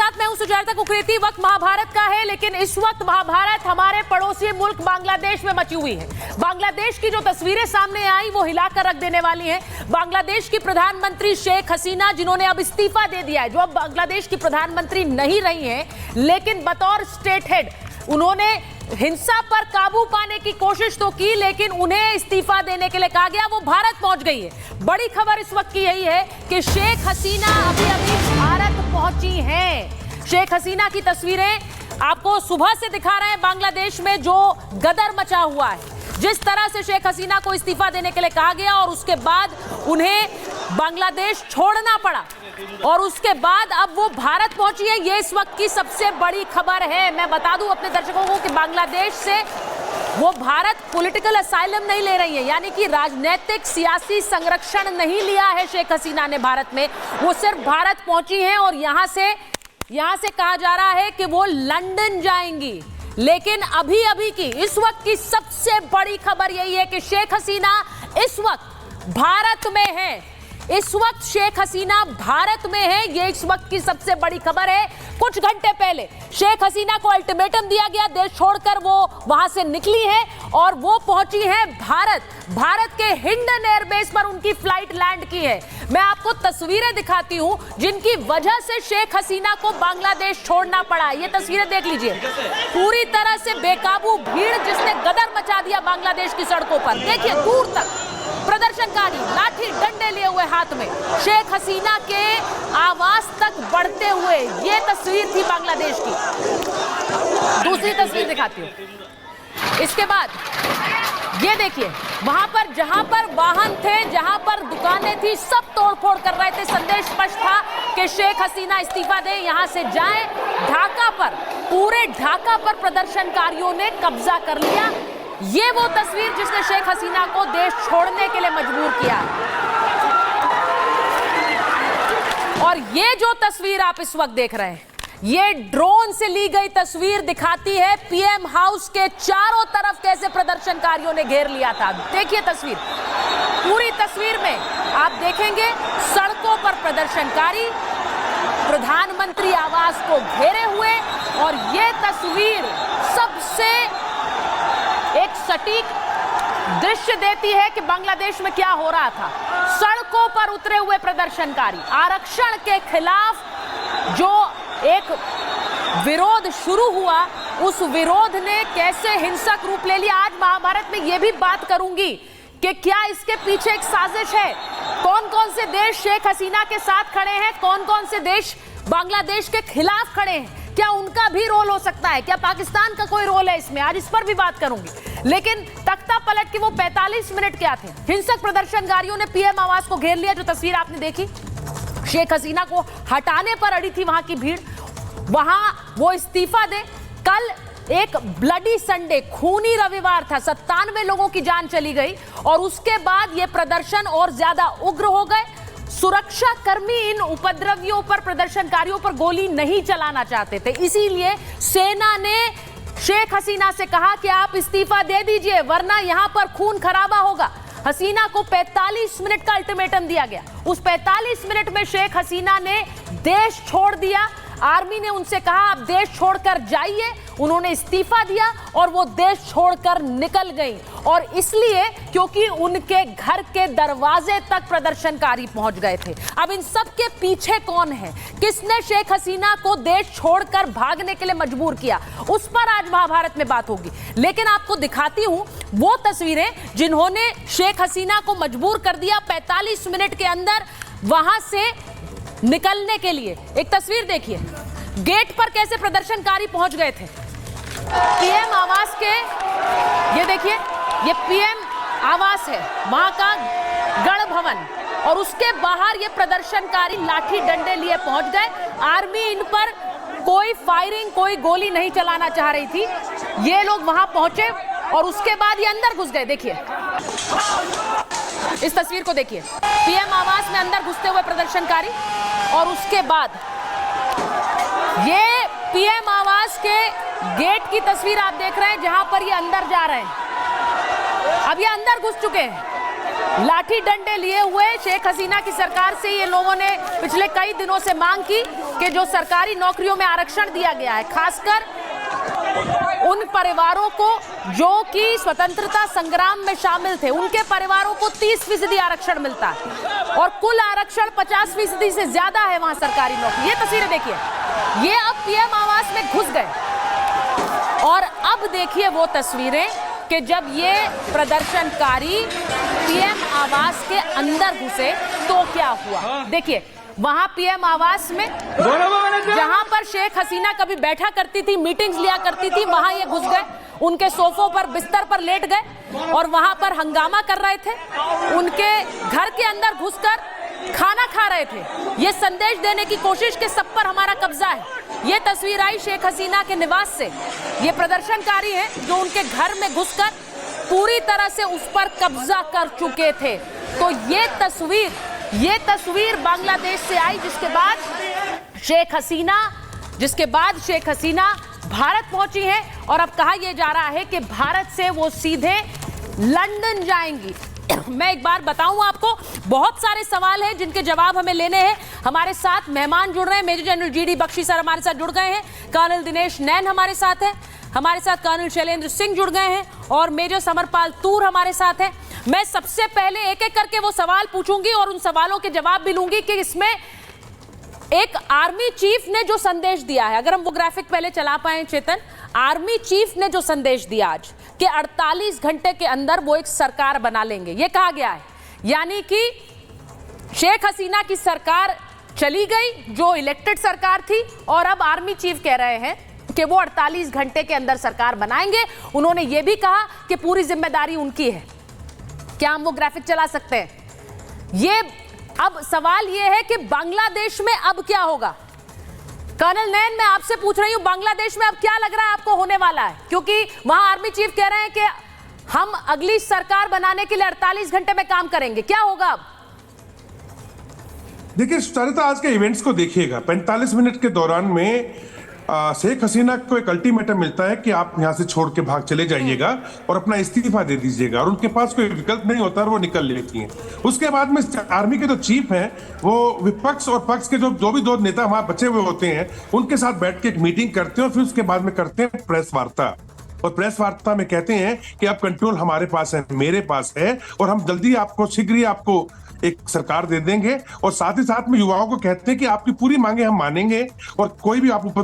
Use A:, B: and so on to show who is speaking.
A: साथ मैं हूं सुजाता कुकरेती। वक्त महाभारत का है, लेकिन इस वक्त महाभारत हमारे पड़ोसी मुल्क बांग्लादेश में मची हुई है। बांग्लादेश की जो तस्वीरें सामने आई वो हिलाकर रख देने वाली हैं। बांग्लादेश की प्रधानमंत्री शेख हसीना, जिन्होंने अब इस्तीफा दे दिया है, जो अब बांग्लादेश की प्रधानमंत्री नहीं रही हैं, लेकिन बतौर स्टेट हेड उन्होंने हिंसा पर काबू पाने की कोशिश तो की, लेकिन उन्हें इस्तीफा देने के लिए कहा गया। वो भारत पहुंच गई है। बड़ी खबर इस वक्त की यही है कि शेख हसीना अभी अभी भारत पहुंची हैं। शेख हसीना की तस्वीरें आपको सुबह से दिखा रहे हैं। बांग्लादेश में जो गदर मचा हुआ है, जिस तरह से शेख हसीना को इस्तीफा देने के लिए कहा गया और उसके बाद उन्हें बांग्लादेश छोड़ना पड़ा और उसके बाद अब वो भारत पहुंची है, ये इस वक्त की सबसे बड़ी खबर है। मैं बता दूं अपने दर्शकों को कि बांग्लादेश से वो भारत पॉलिटिकल असाइलम नहीं ले रही है, यानी कि राजनीतिक सियासी संरक्षण नहीं लिया है शेख हसीना ने भारत में। वो सिर्फ भारत पहुंची हैं और यहां से कहा जा रहा है कि वो लंदन जाएंगी। लेकिन अभी अभी की इस वक्त की सबसे बड़ी खबर यही है कि शेख हसीना इस वक्त भारत में है। इस वक्त शेख हसीना भारत में है, ये इस वक्त की सबसे बड़ी खबर है। कुछ घंटे पहले शेख हसीना को अल्टीमेटम दिया गया, देश छोड़कर वो वहां से निकली है और वो पहुंची है भारत के हिंडन एयरबेस पर उनकी फ्लाइट लैंड की है। मैं आपको तस्वीरें दिखाती हूं जिनकी वजह से शेख हसीना को बांग्लादेश छोड़ना पड़ा। ये तस्वीरें देख लीजिए, पूरी तरह से बेकाबू भीड़ जिसने गदर मचा दिया बांग्लादेश की सड़कों पर। देखिए दूर तक प्रदर्शनकारी लाठी डंडे लिए हुए हाथ में शेख हसीना के आवास तक बढ़ते हुए। ये तस्वीर थी बांग्लादेश की। दूसरी तस्वीर दिखाती हूं। इसके बाद ये देखिए, वहां पर जहां पर वाहन थे, जहां पर दुकानें थी, सब तोड़फोड़ कर रहे थे। संदेश स्पष्ट था कि शेख हसीना इस्तीफा दें, यहां से जाएं। ढाका पर, पूरे ढाका पर प्रदर्शनकारियों ने कब्जा कर लिया। ये वो तस्वीर जिसने शेख हसीना को देश छोड़ने के लिए मजबूर किया। और ये जो तस्वीर आप इस वक्त देख रहे हैं, ये ड्रोन से ली गई तस्वीर दिखाती है पीएम हाउस के चारों तरफ कैसे प्रदर्शनकारियों ने घेर लिया था। देखिए तस्वीर, पूरी तस्वीर में आप देखेंगे सड़कों पर प्रदर्शनकारी प्रधानमंत्री आवास को घेरे हुए। और ये तस्वीर सबसे एक सटीक दृश्य देती है कि बांग्लादेश में क्या हो रहा था। सड़कों पर उतरे हुए प्रदर्शनकारी आरक्षण के खिलाफ जो एक विरोध शुरू हुआ, उस विरोध ने कैसे हिंसक रूप ले लिया। आज महाभारत में यह भी बात करूंगी कि क्या इसके पीछे एक साजिश है, कौन कौन से देश शेख हसीना के साथ खड़े हैं, कौन कौन से देश बांग्लादेश के खिलाफ खड़े हैं, क्या उनका भी रोल हो सकता है, क्या पाकिस्तान का कोई रोल है इसमें, आज इस पर भी बात करूंगी। लेकिन तख्ता पलट के वो 45 मिनट क्या थे। हिंसक प्रदर्शनकारियों ने पीएम आवास को घेर लिया। जो तस्वीर आपने देखी, शेख हसीना को हटाने पर अड़ी थी वहां की भीड़। वहां वो इस्तीफा दे। कल एक ब्लडी संडे, खूनी रविवार था, 97 लोगों की जान चली गई और उसके बाद ये प्रदर्शन और ज्यादा उग्र हो गए। सुरक्षा कर्मी इन उपद्रवियों पर, प्रदर्शनकारियों पर गोली नहीं चलाना चाहते थे, इसीलिए सेना ने शेख हसीना से कहा कि आप इस्तीफा दे दीजिए वरना यहां पर खून खराबा होगा। हसीना को 45 मिनट का अल्टीमेटम दिया गया। उस 45 मिनट में शेख हसीना ने देश छोड़ दिया। आर्मी ने उनसे कहा आप देश छोड़कर जाइए, उन्होंने इस्तीफा दिया और वो देश छोड़कर निकल गई। और इसलिए क्योंकि उनके घर के दरवाजे तक प्रदर्शनकारी पहुंच गए थे। अब इन सब के पीछे कौन है, किसने शेख हसीना को देश छोड़कर भागने के लिए मजबूर किया, उस पर आज महाभारत में बात होगी। लेकिन आपको दिखाती हूं वो तस्वीरें जिन्होंने शेख हसीना को मजबूर कर दिया 45 मिनट के अंदर वहां से निकलने के लिए। एक तस्वीर देखिए, गेट पर कैसे प्रदर्शनकारी पहुंच गए थे। पीएम आवास के, ये देखिए, ये पीएम आवास है, वहां का गण भवन, और उसके बाहर ये प्रदर्शनकारी लाठी डंडे लिए पहुंच गए। आर्मी इन पर कोई फायरिंग, कोई गोली नहीं चलाना चाह रही थी। ये लोग वहां पहुंचे और उसके बाद ये अंदर घुस गए। देखिए इस तस्वीर को देखिए, पीएम आवास में अंदर घुसते हुए प्रदर्शनकारी और उसके बाद ये पीएम आवास के गेट की तस्वीर आप देख रहे हैं जहां पर ये अंदर जा रहे हैं। अब ये अंदर घुस चुके हैं। लाठी डंडे लिए हुए शेख हसीना की सरकार से ये लोगों ने पिछले कई दिनों से मांग की कि जो सरकारी नौकरियों में आरक्षण दिया गया है, खासकर उन परिवारों को जो कि स्वतंत्रता संग्राम में शामिल थे, उनके परिवारों को 30% आरक्षण मिलता है और कुल आरक्षण 50% से ज्यादा है वहां सरकारी नौकरी। ये तस्वीरें देखिए, ये अब पीएम आवास में घुस गए और अब देखिए वो तस्वीरें कि जब ये प्रदर्शनकारी पीएम आवास के अंदर घुसे तो क्या हुआ। देखिए वहां पीएम आवास में जहां पर शेख हसीना कभी बैठा करती थी, मीटिंग्स लिया करती थी, वहां ये घुस गए, उनके सोफों पर बिस्तर पर लेट गए और वहां पर हंगामा कर रहे थे। उनके घर के अंदर घुसकर खाना खा रहे थे, ये संदेश देने की कोशिश कि सब पर हमारा कब्जा है। ये तस्वीर आई शेख हसीना के निवास से। ये प्रदर्शनकारी हैं जो उनके घर में घुसकर पूरी तरह से उस पर कब्जा कर चुके थे। तो ये तस्वीर बांग्लादेश से आई, जिसके बाद शेख हसीना भारत पहुंची है और अब कहा यह जा रहा है कि भारत से वो सीधे लंदन जाएंगी। मैं एक बार बताऊं आपको, बहुत सारे सवाल हैं जिनके जवाब हमें लेने हैं। हमारे साथ मेहमान जुड़ रहे हैं, major general GD Bakshi sir हमारे साथ जुड़ गए हैं, कर्नल दिनेश नैन हमारे साथ है, हमारे साथ कर्नल शैलेंद्र सिंह जुड़ गए हैं और मेजर समरपाल तूर हमारे साथ है। मैं सबसे पहले एक एक करके वो सवाल पूछूंगी और उन सवालों के जवाब भी लूंगी कि इसमें एक आर्मी चीफ ने जो संदेश दिया है, अगर हम वो ग्राफिक पहले चला पाए चेतन, आर्मी चीफ ने जो संदेश दिया आज कि 48 घंटे के अंदर वो एक सरकार बना लेंगे, ये कहा गया है। यानी कि शेख हसीना की सरकार चली गई जो इलेक्टेड सरकार थी और अब आर्मी चीफ कह रहे हैं कि वो 48 घंटे के अंदर सरकार बनाएंगे। उन्होंने ये भी कहा कि पूरी जिम्मेदारी उनकी है। क्या हम वो ग्राफिक चला सकते हैं? ये अब सवाल ये है कि बांग्लादेश में अब क्या होगा। कर्नल नैन, मैं आपसे पूछ रही हूं, बांग्लादेश में अब क्या लग रहा है आपको होने वाला है? क्योंकि वहां आर्मी चीफ कह रहे हैं कि हम अगली सरकार बनाने के लिए 48 घंटे में काम करेंगे, क्या होगा अब?
B: देखिए सुचारिता, आज के इवेंट्स को देखिएगा। 45 मिनट के दौरान में शेख हसीना को एक अल्टीमेटम मिलता है कि आप यहां से छोड़ के भाग चले जाइएगा और अपना इस्तीफा दे दीजिएगा, और उनके पास कोई विकल्प नहीं होता और वो निकल लेती हैं। उसके बाद में आर्मी के जो चीफ हैं वो विपक्ष और पक्ष के जो भी दो नेता वहां बचे हुए होते हैं उनके साथ बैठ के एक मीटिंग करते हैं और फिर उसके बाद में करते हैं प्रेस वार्ता। और प्रेस वार्ता में कहते हैं कि अब कंट्रोल हमारे पास है, मेरे पास है, और हम जल्दी आपको, शीघ्र ही आपको एक सरकार दे देंगे। और साथ ही साथ में युवाओं को कहते हैं कि आपकी पूरी मांगे हम मानेंगे और कोई भी आप ऊपर